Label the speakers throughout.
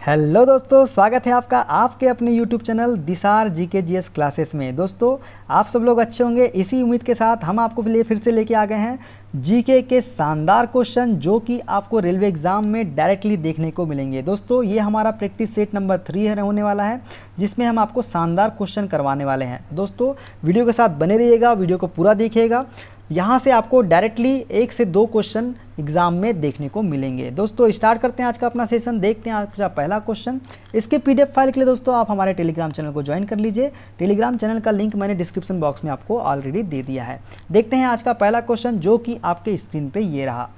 Speaker 1: Hello दोस्तों, स्वागत है आपका आपके अपने यूट्यूब चैनल दिसार GK GS क्लासेस में। दोस्तों, आप सब लोग अच्छे होंगे, इसी उम्मीद के साथ हम आपको लिए फिर से लेके आ गए हैं जीके के शानदार क्वेश्चन जो कि आपको रेलवे एग्जाम में डायरेक्टली देखने को मिलेंगे। दोस्तों, ये हमारा प्रैक्टिस सेट नंबर 3 होने वाला है, जिसमें हम आपको शानदार क्वेश्चन करवाने वाले हैं। दोस्तों, वीडियो के साथ बने रहिएगा, वीडियो को पूरा देखिएगा। यहाँ से आपको डायरेक्टली 1 से 2 क्वेश्चन एग्जाम में देखने को मिलेंगे। दोस्तों, स्टार्ट करते हैं आज का अपना सेशन। देखते हैं आज का पहला क्वेश्चन। इसके PDF फाइल के लिए दोस्तों आप हमारे टेलीग्राम चैनल को ज्वाइन कर लीजिए। टेलीग्राम चैनल का लिंक मैंने डिस्क्रिप्शन बॉक्स में आपको ऑलरेडी दे दिया है। देखते हैं आज का पहला क्वेश्चन, जो कि आपके स्क्रीन पे ये रहा।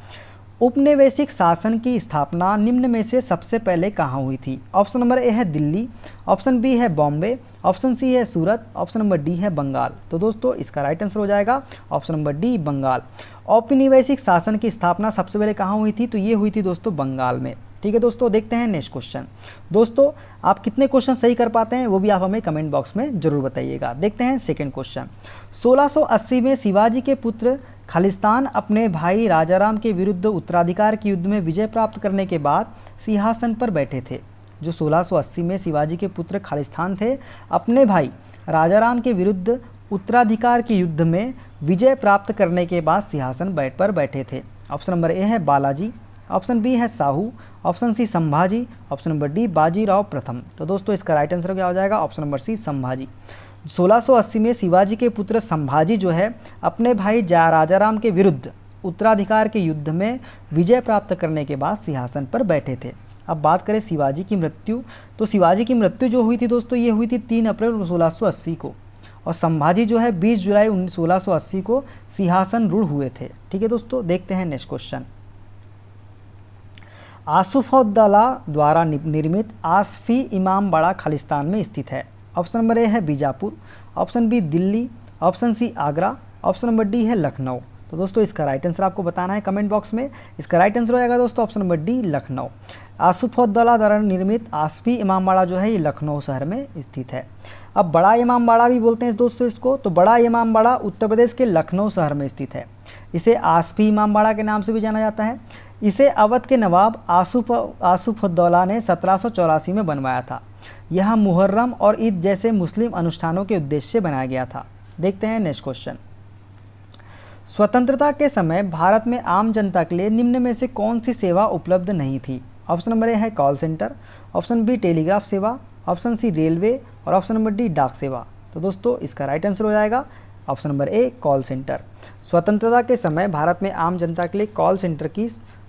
Speaker 1: उपनिवेशिक शासन की स्थापना निम्न में से सबसे पहले कहाँ हुई थी? ऑप्शन नंबर ए है दिल्ली, ऑप्शन बी है बॉम्बे, ऑप्शन सी है सूरत, ऑप्शन नंबर डी है बंगाल। तो दोस्तों, इसका राइट आंसर हो जाएगा ऑप्शन नंबर डी, बंगाल। औपनिवेशिक शासन की स्थापना सबसे पहले कहाँ हुई थी? तो ये हुई थी दोस्तों बंगाल में। ठीक है दोस्तों, देखते हैं नेक्स्ट क्वेश्चन। दोस्तों, आप कितने क्वेश्चन सही कर पाते हैं वो भी आप हमें कमेंट बॉक्स में जरूर बताइएगा। देखते हैं सेकंड क्वेश्चन। 1680 में शिवाजी के पुत्र खालिस्तान अपने भाई राजाराम के विरुद्ध उत्तराधिकार के युद्ध में विजय प्राप्त करने के बाद सिंहासन पर बैठे थे। जो 1680 में शिवाजी के पुत्र खालिस्तान थे, अपने भाई राजाराम के विरुद्ध उत्तराधिकार के युद्ध में विजय प्राप्त करने के बाद सिंहासन पर बैठे थे। ऑप्शन नंबर ए है बालाजी, ऑप्शन बी है Sahu, option C Sambhaji, option number D Bajirao प्रथम। तो दोस्तों, इसका राइट आंसर क्या हो जाएगा? ऑप्शन नंबर सी, संभाजी। 1680 में शिवाजी के पुत्र संभाजी जो है अपने भाई राजाराम के विरुद्ध उत्तराधिकार के युद्ध में विजय प्राप्त करने के बाद सिंहासन पर बैठे थे। अब बात करें शिवाजी की मृत्यु, तो शिवाजी की मृत्यु जो हुई थी दोस्तों, ये हुई थी 3 अप्रैल 1680 को, और संभाजी जो है 20 जुलाई 1680 को सिंहासन रूढ़ हुए थे। ठीक है दोस्तों, देखते हैं नेक्स्ट क्वेश्चन। आसुफौद्दौला द्वारा निर्मित आसफी इमामबाड़ा खालिस्तान में स्थित है। ऑप्शन नंबर ए है Bijapur, option B Delhi, option C Agra, option number D है लखनऊ। तो दोस्तों, इसका राइट आंसर आपको बताना है कमेंट बॉक्स में। इसका राइट आंसर हो जाएगा दोस्तों ऑप्शन नंबर डी, लखनऊ। आसुफौद्दौला द्वारा निर्मित आसफी इमामबाड़ा जो है ये लखनऊ शहर में स्थित है। अब बड़ा इमामबाड़ा भी बोलते हैं दोस्तों इसको। तो बड़ा इमामबाड़ा उत्तर प्रदेश के लखनऊ शहर में स्थित है। इसे आसफी इमामबाड़ा के नाम से भी जाना जाता है। इसे अवध के नवाब आसुफौद्दौला ने 1784 में बनवाया था। यह मुहर्रम और ईद जैसे मुस्लिम अनुष्ठानों के उद्देश्य से बनाया गया था। देखते हैं नेक्स्ट क्वेश्चन। स्वतंत्रता के समय भारत में आम जनता के लिए निम्न में से कौन सी सेवा उपलब्ध नहीं थी? ऑप्शन नंबर ए है call centre, option B telegraph सेवा, ऑप्शन सी रेलवे और ऑप्शन नंबर डी डाक सेवा। तो दोस्तों, इसका राइट आंसर हो जाएगा option number A, call centre. स्वतंत्रता के समय भारत में आम जनता के लिए कॉल सेंटर की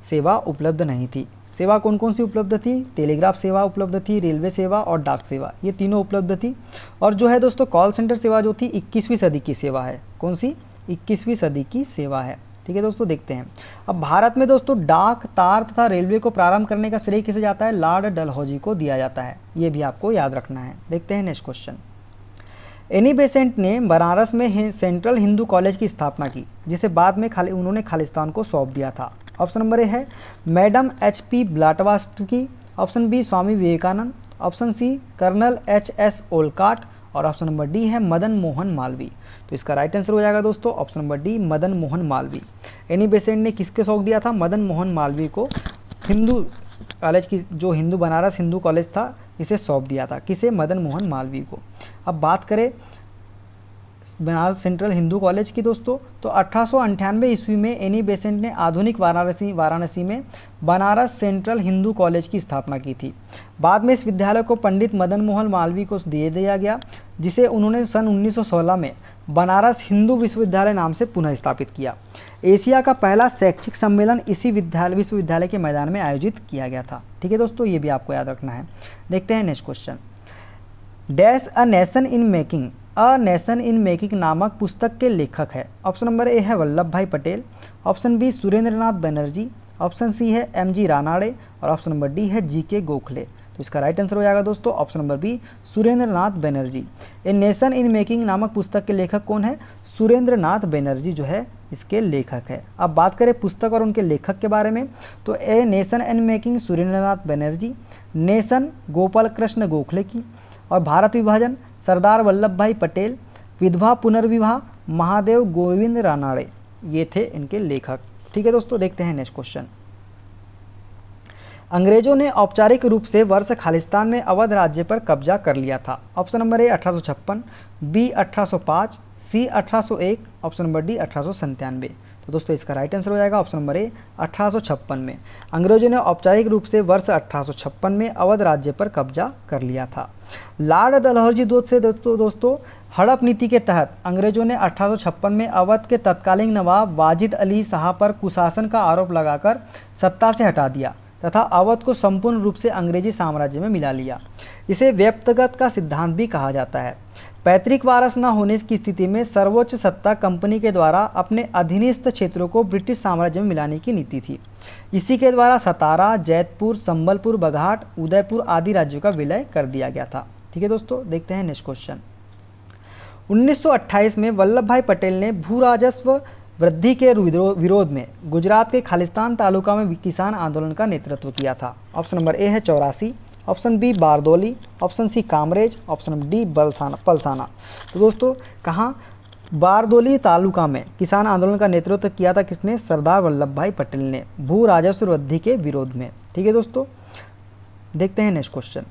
Speaker 1: सेवा उपलब्ध नहीं थी। सेवा कौन कौन सी उपलब्ध थी? टेलीग्राफ सेवा उपलब्ध थी, रेलवे सेवा और डाक सेवा, ये तीनों उपलब्ध थी। और जो है दोस्तों कॉल सेंटर सेवा जो थी 21वीं सदी की सेवा है। कौन सी? 21वीं सदी की सेवा है। ठीक है दोस्तों, देखते हैं। अब भारत में दोस्तों डाक, तार तथा रेलवे को प्रारंभ करने का श्रेय किसे जाता है? लॉर्ड डलहौजी को दिया जाता है। ये भी आपको याद रखना है। देखते हैं नेक्स्ट क्वेश्चन। एनी बेसेंट ने बनारस में सेंट्रल हिंदू कॉलेज की स्थापना की, जिसे बाद में उन्होंने खालिस्तान को सौंप दिया था। ऑप्शन नंबर ए है madam HP Blavatsky, option B Swami Vivekananda, option C colonel HS Olcott और ऑप्शन नंबर डी है मदन मोहन मालवीय। तो इसका राइट आंसर हो जाएगा दोस्तों option number D, Madan Mohan Malviya. Annie Besant ने किसके सौंप दिया था? मदन मोहन मालवीय को हिंदू कॉलेज की, जो हिंदू बनारस हिंदू कॉलेज था, इसे सौंप दिया था। किसे? मदन मोहन मालवीय को। अब बात करें बनारस सेंट्रल हिंदू कॉलेज की दोस्तों, तो 1898 ईस्वी में एनी बेसेंट ने आधुनिक वाराणसी में बनारस सेंट्रल हिंदू कॉलेज की स्थापना की थी। बाद में इस विद्यालय को पंडित मदन मोहन मालवीय को दे दिया गया, जिसे उन्होंने सन 1916 में बनारस हिंदू विश्वविद्यालय नाम से पुनः स्थापित किया। एशिया का पहला शैक्षिक सम्मेलन इसी विश्वविद्यालय के मैदान में आयोजित किया गया था। ठीक है दोस्तों, ये भी आपको याद रखना है। देखते हैं next question. Dash a nation in making नामक पुस्तक के लेखक है। ऑप्शन नंबर ए है Vallabh Bhai Patel, option B Surendra Nath Banerjee, option C है MG रानाडे और ऑप्शन नंबर डी है GK गोखले। तो इसका राइट आंसर हो जाएगा दोस्तों option number B, Surendra Nath Banerjee. A nation in making नामक पुस्तक के लेखक कौन है? सुरेंद्र नाथ बनर्जी जो है इसके लेखक है। अब बात करें पुस्तक और उनके लेखक के बारे में, तो ए nation in making Surendra Nath Banerjee, nation Gopal Krishna Gokhale की, और भारत विभाजन सरदार वल्लभ भाई पटेल, विधवा पुनर्विवाह महादेव गोविंद रानाडे, ये थे इनके लेखक। ठीक है दोस्तों, देखते हैं नेक्स्ट क्वेश्चन। अंग्रेजों ने औपचारिक रूप से वर्ष खालिस्तान में अवध राज्य पर कब्जा कर लिया था? Option number A 1856, B 1805, C 1801, option number D 1897। तो दोस्तों इसका राइट आंसर हो जाएगा ऑप्शन नंबर ए 1856 में अंग्रेजों ने औपचारिक रूप से वर्ष 1856 में अवध राज्य पर कब्जा कर लिया था। लॉर्ड डलहौजी से दोस्तों हड़प नीति के तहत अंग्रेजों ने 1856 में अवध के तत्कालीन नवाब वाजिद अली शाह पर कुशासन का आरोप लगाकर सत्ता से हटा दिया तथा अवध को संपूर्ण रूप से अंग्रेजी साम्राज्य में मिला लिया। इसे व्यक्तिगत का सिद्धांत भी कहा जाता है। पैतृक वारस न होने की स्थिति में सर्वोच्च सत्ता कंपनी के द्वारा अपने अधीनस्थ क्षेत्रों को ब्रिटिश साम्राज्य में मिलाने की नीति थी। इसी के द्वारा सतारा, जैतपुर, संबलपुर, बघाट, उदयपुर आदि राज्यों का विलय कर दिया गया था। ठीक है दोस्तों, देखते हैं नेक्स्ट क्वेश्चन। 1928 में वल्लभ भाई पटेल ने भू राजस्व वृद्धि के विरोध में गुजरात के खालिस्तान तालुका में किसान आंदोलन का नेतृत्व किया था। ऑप्शन नंबर ए है 84, option B Bardoli, option C Kamrej, option D Palsana. तो दोस्तों कहाँ बारदौली तालुका में किसान आंदोलन का नेतृत्व किया था किसने? सरदार वल्लभ भाई पटेल ने भू राजस्व वृद्धि के विरोध में। ठीक है दोस्तों, देखते हैं नेक्स्ट क्वेश्चन।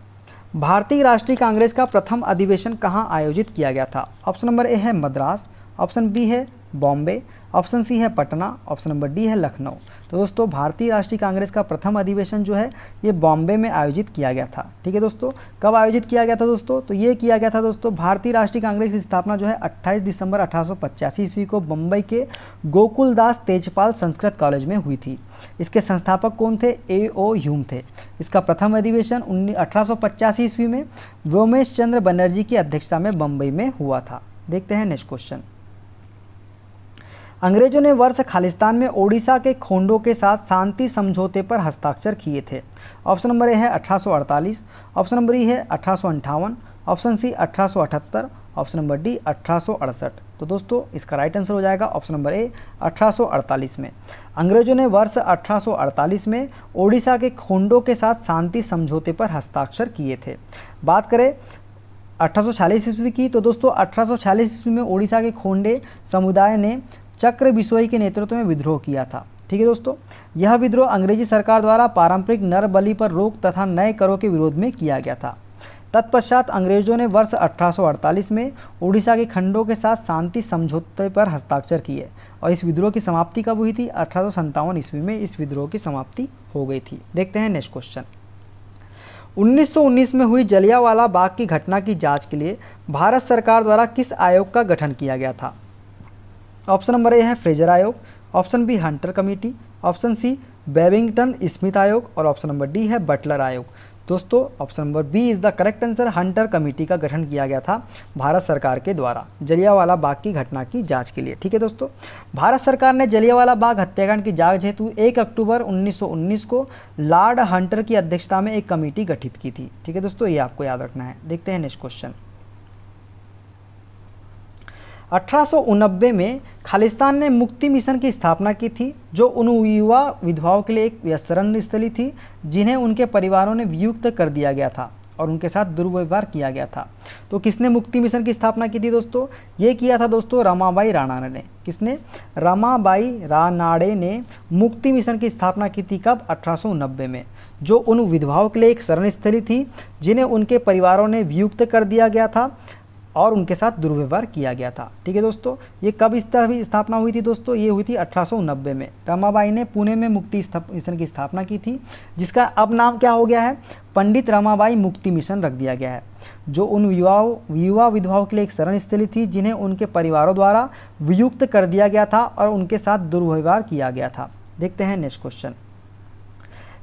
Speaker 1: भारतीय राष्ट्रीय कांग्रेस का प्रथम अधिवेशन कहाँ आयोजित किया गया था? ऑप्शन नंबर ए है मद्रास, ऑप्शन बी है बॉम्बे, ऑप्शन सी है पटना, ऑप्शन नंबर डी है लखनऊ। तो दोस्तों भारतीय राष्ट्रीय कांग्रेस का प्रथम अधिवेशन जो है ये बॉम्बे में आयोजित किया गया था। ठीक है दोस्तों, कब आयोजित किया गया था दोस्तों? तो ये किया गया था दोस्तों, भारतीय राष्ट्रीय कांग्रेस की स्थापना जो है 28 दिसंबर 1885 ईस्वी को मुंबई के गोकुलदास तेजपाल संस्कृत कॉलेज में हुई थी। इसके संस्थापक कौन थे? A.O. ह्यूम थे। इसका प्रथम अधिवेशन 1885 ईस्वी में व्योमेश चंद्र बनर्जी की अध्यक्षता में बम्बई में हुआ था। देखते हैं नेक्स्ट क्वेश्चन। अंग्रेजों ने वर्ष खालिस्तान में ओडिशा के खोंडों के साथ शांति समझौते पर हस्ताक्षर किए थे। ऑप्शन नंबर ए है 1848, ऑप्शन नंबर ई है 1858, option C 1878, option number D 1868। तो दोस्तों इसका राइट आंसर हो जाएगा ऑप्शन नंबर ए 1848 में। अंग्रेजों ने वर्ष 1848 में ओडिशा के खोंडों के साथ शांति समझौते पर हस्ताक्षर किए थे। बात करें 1846 ईस्वी की, तो दोस्तों 1846 ईस्वी में ओडिशा के खोंडे समुदाय ने चक्र बिसोई के नेतृत्व में विद्रोह किया था। ठीक है दोस्तों, यह विद्रोह अंग्रेजी सरकार द्वारा पारंपरिक नर बलि पर रोक तथा नए करों के विरोध में किया गया था। तत्पश्चात अंग्रेजों ने वर्ष 1848 में ओडिशा के खंडों के साथ शांति समझौते पर हस्ताक्षर किए और इस विद्रोह की समाप्ति कब हुई थी? 1857 ईस्वी में इस विद्रोह की समाप्ति हो गई थी। देखते हैं नेक्स्ट क्वेश्चन। 1919 में हुई जलियांवाला बाग की घटना की जांच के लिए भारत सरकार द्वारा किस आयोग का गठन किया गया था? ऑप्शन नंबर ए है फ्रेजर आयोग, option B Hunter committee, option C Babington Smith आयोग और ऑप्शन नंबर डी है बटलर आयोग। दोस्तों option number B is the correct answer. Hunter committee का गठन किया गया था भारत सरकार के द्वारा जलियांवाला बाग की घटना की जांच के लिए। ठीक है दोस्तों, भारत सरकार ने जलियांवाला बाग हत्याकांड की जांच हेतु 1 अक्टूबर 1919 को लॉर्ड हंटर की अध्यक्षता में एक कमेटी गठित की थी। ठीक है दोस्तों, ये आपको याद रखना है। देखते हैं नेक्स्ट क्वेश्चन। 1889 में खालिस्तान ने मुक्ति मिशन की स्थापना की थी, जो उन युवा विधवाओं के लिए एक शरण स्थली थी जिन्हें उनके परिवारों ने वियुक्त कर दिया गया था और उनके साथ दुर्व्यवहार किया गया था। तो किसने मुक्ति मिशन की स्थापना की थी दोस्तों? ये किया था दोस्तों रमाबाई राणाडे ने। किसने? रमाबाई राणाडे ने मुक्ति मिशन की स्थापना की थी। कब? 1890 में, जो उन विधवाओं के लिए एक शरण स्थली थी जिन्हें उनके परिवारों ने वियुक्त कर दिया गया था और उनके साथ दुर्व्यवहार किया गया था। ठीक है दोस्तों, ये कब स्थापना हुई थी दोस्तों? ये हुई थी 1890 में। रमाबाई ने पुणे में मुक्ति मिशन की स्थापना की थी, जिसका अब नाम क्या हो गया है? पंडित रमाबाई मुक्ति मिशन रख दिया गया है, जो उन युवा विधवाओं के लिए एक शरण स्थली थी जिन्हें उनके परिवारों द्वारा वियुक्त कर दिया गया था और उनके साथ दुर्व्यवहार किया गया था। देखते हैं नेक्स्ट क्वेश्चन।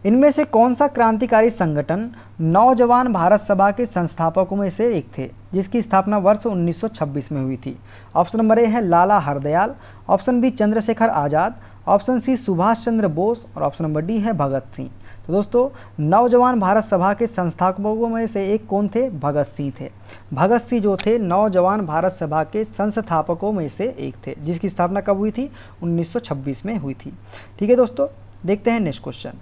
Speaker 1: इनमें से कौन सा क्रांतिकारी संगठन नौजवान भारत सभा के संस्थापकों में से एक थे, जिसकी स्थापना वर्ष 1926 में हुई थी? ऑप्शन नंबर ए है लाला Hardayal, option B Chandrashekhar Azad, option C Subhash Chandra Bose और ऑप्शन नंबर डी है भगत सिंह। तो दोस्तों नौजवान भारत सभा के संस्थापकों में से एक कौन थे? भगत सिंह थे। भगत सिंह जो थे नौजवान भारत सभा के संस्थापकों में से एक थे, जिसकी स्थापना कब हुई थी? 1926 में हुई थी। ठीक है दोस्तों, देखते हैं नेक्स्ट क्वेश्चन।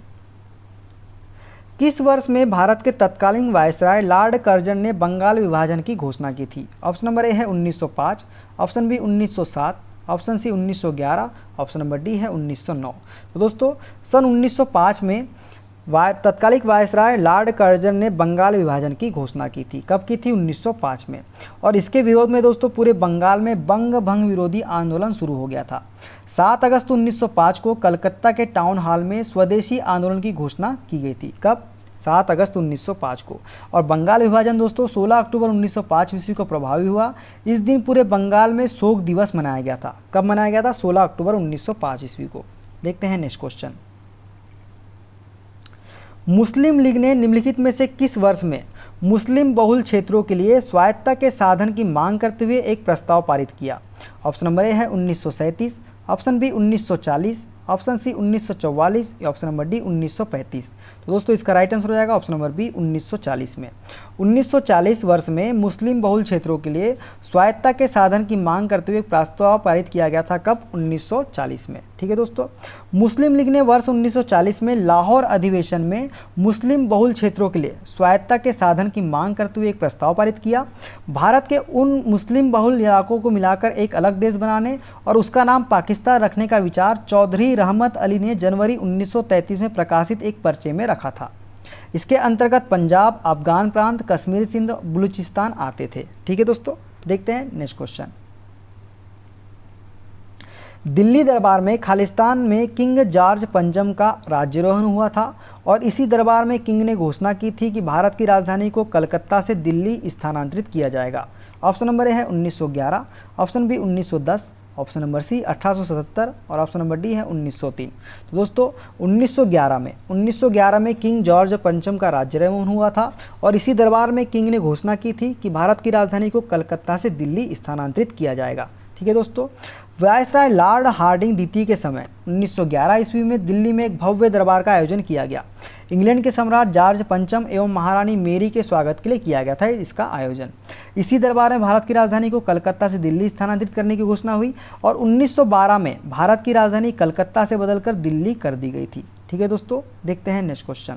Speaker 1: किस वर्ष में भारत के तत्कालीन वायसराय लॉर्ड कर्जन ने बंगाल विभाजन की घोषणा की थी? ऑप्शन नंबर ए है 1905, option B 1907, option C 1911, option number D है 1909। तो दोस्तों सन 1905 में तत्कालिक वायसराय लॉर्ड कर्जन ने बंगाल विभाजन की घोषणा की थी। कब की थी? 1905 में। और इसके विरोध में दोस्तों पूरे बंगाल में बंग भंग विरोधी आंदोलन शुरू हो गया था। 7 अगस्त 1905 को कलकत्ता के टाउन हॉल में स्वदेशी आंदोलन की घोषणा की गई थी। कब? 7 अगस्त 1905 को। और बंगाल विभाजन दोस्तों 16 अक्टूबर 1905 ईस्वी को प्रभावी हुआ। इस दिन पूरे बंगाल में शोक दिवस मनाया गया था। कब मनाया गया था? 16 अक्टूबर 1905 ईस्वी को। देखते हैं नेक्स्ट क्वेश्चन। मुस्लिम लीग ने निम्नलिखित में से किस वर्ष में मुस्लिम बहुल क्षेत्रों के लिए स्वायत्तता के साधन की मांग करते हुए एक प्रस्ताव पारित किया? ऑप्शन नंबर ए है 1937, ऑप्शन बी 1940, ऑप्शन सी 1944 या ऑप्शन नंबर डी 1935। तो दोस्तों इसका राइट आंसर हो जाएगा ऑप्शन नंबर बी 1940 में। 1940 वर्ष में मुस्लिम बहुल क्षेत्रों के लिए स्वायत्तता के साधन की मांग करते हुए प्रस्ताव पारित किया गया था। कब? 1940 में। ठीक है दोस्तों, मुस्लिम लीग ने वर्ष 1940 में लाहौर अधिवेशन में मुस्लिम बहुल क्षेत्रों के लिए स्वायत्तता के साधन की मांग करते हुए एक प्रस्ताव पारित किया। भारत के उन मुस्लिम बहुल इलाकों को मिलाकर एक अलग देश बनाने और उसका नाम पाकिस्तान रखने का विचार चौधरी रहमत अली ने जनवरी 1933 में प्रकाशित एक पर्चे में रखा था। इसके अंतर्गत पंजाब, अफगान प्रांत, कश्मीर, सिंध, बलूचिस्तान आते थे। ठीक है दोस्तों, देखते हैं नेक्स्ट क्वेश्चन। दिल्ली दरबार में खालिस्तान में किंग जॉर्ज पंचम का राज्यारोहण हुआ था और इसी दरबार में किंग ने घोषणा की थी कि भारत की राजधानी को कलकत्ता से दिल्ली स्थानांतरित किया जाएगा। ऑप्शन नंबर ए है 1911, option B 1910, option number C 1877 और ऑप्शन नंबर डी है 1903। तो दोस्तों 1911 में किंग जॉर्ज पंचम का राज्यारोहण हुआ था और इसी दरबार में किंग ने घोषणा की थी कि भारत की राजधानी को कलकत्ता से दिल्ली स्थानांतरित किया जाएगा। ठीक है दोस्तों, वायसराय लॉर्ड हार्डिंग द्वितीय के समय 1911 ईस्वी में दिल्ली में एक भव्य दरबार का आयोजन किया गया। इंग्लैंड के सम्राट जॉर्ज पंचम एवं महारानी मेरी के स्वागत के लिए किया गया था इसका आयोजन। इसी दरबार में भारत की राजधानी को कलकत्ता से दिल्ली स्थानांतरित करने की घोषणा हुई और 1912 में भारत की राजधानी कलकत्ता से बदलकर दिल्ली कर दी गई थी। ठीक है दोस्तों, देखते हैं नेक्स्ट क्वेश्चन।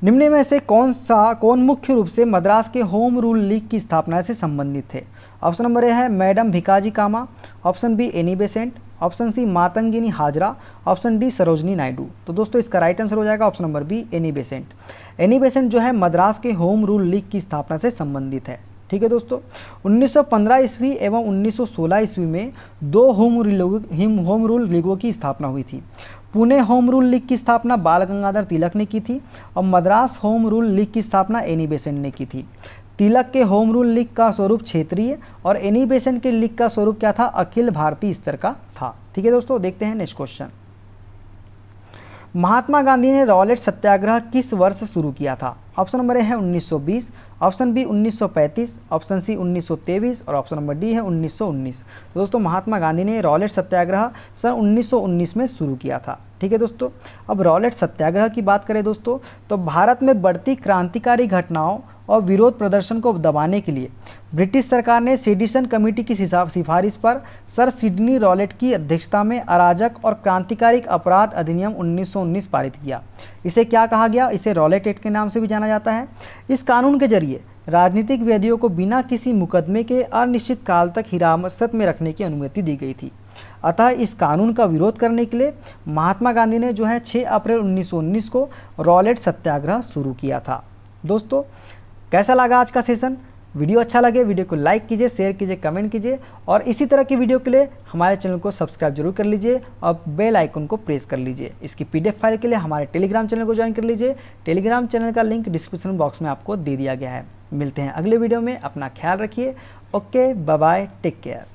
Speaker 1: निम्न में से कौन मुख्य रूप से मद्रास के होम रूल लीग की स्थापना से संबंधित थे? ऑप्शन नंबर ए है madam Bhikaji Cama, option B Annie Besant, option C Matangini Hazra, option D Sarojini Naidu. तो दोस्तों इसका राइट आंसर हो जाएगा option number B Annie Besant. Annie Besant जो है मद्रास के होम रूल लीग की स्थापना से संबंधित है। ठीक है दोस्तों, 1915 ईस्वी एवं 1916 ईस्वी में 2 होम रूल लीगों की स्थापना हुई थी। पुणे होम रूल लीग की स्थापना बाल गंगाधर तिलक ने की थी और मद्रास होम रूल लीग की स्थापना एनी बेसेंट ने की थी। तिलक के होम रूल लीग का स्वरूप क्षेत्रीय और एनी बेसेंट के लीग का स्वरूप क्या था? अखिल भारतीय स्तर का था। ठीक है दोस्तों, देखते हैं नेक्स्ट क्वेश्चन। महात्मा गांधी ने रॉलेट सत्याग्रह किस वर्ष शुरू किया था? ऑप्शन नंबर ए है 1920, ऑप्शन बी 1935, ऑप्शन सी 1923 और ऑप्शन नंबर डी है 1919। तो दोस्तों महात्मा गांधी ने रॉलेट सत्याग्रह सन 1919 में शुरू किया था। ठीक है दोस्तों, अब रॉलेट सत्याग्रह की बात करें दोस्तों तो भारत में बढ़ती क्रांतिकारी घटनाओं और विरोध प्रदर्शन को दबाने के लिए ब्रिटिश सरकार ने सेडिशन कमेटी की सिफारिश पर सर सिडनी रॉलेट की अध्यक्षता में अराजक और क्रांतिकारी अपराध अधिनियम 1919 पारित किया। इसे क्या कहा गया? इसे रॉलेट एक्ट के नाम से भी जाना जाता है। इस कानून के जरिए राजनीतिक कैदियों को बिना किसी मुकदमे के अनिश्चित काल तक हिरासत में रखने की अनुमति दी गई थी। अतः इस कानून का विरोध करने के लिए महात्मा गांधी ने जो है 6 अप्रैल 1919 को रॉलेट सत्याग्रह शुरू किया था। दोस्तों कैसा लगा आज का सेशन? वीडियो अच्छा लगे वीडियो को लाइक कीजिए, शेयर कीजिए, कमेंट कीजिए और इसी तरह की वीडियो के लिए हमारे चैनल को सब्सक्राइब जरूर कर लीजिए और बेल आइकन को प्रेस कर लीजिए। इसकी PDF फाइल के लिए हमारे टेलीग्राम चैनल को ज्वाइन कर लीजिए। टेलीग्राम चैनल का लिंक डिस्क्रिप्शन बॉक्स में आपको दे दिया गया है। मिलते हैं अगले वीडियो में, अपना ख्याल रखिए। Okay, bye bye, take care.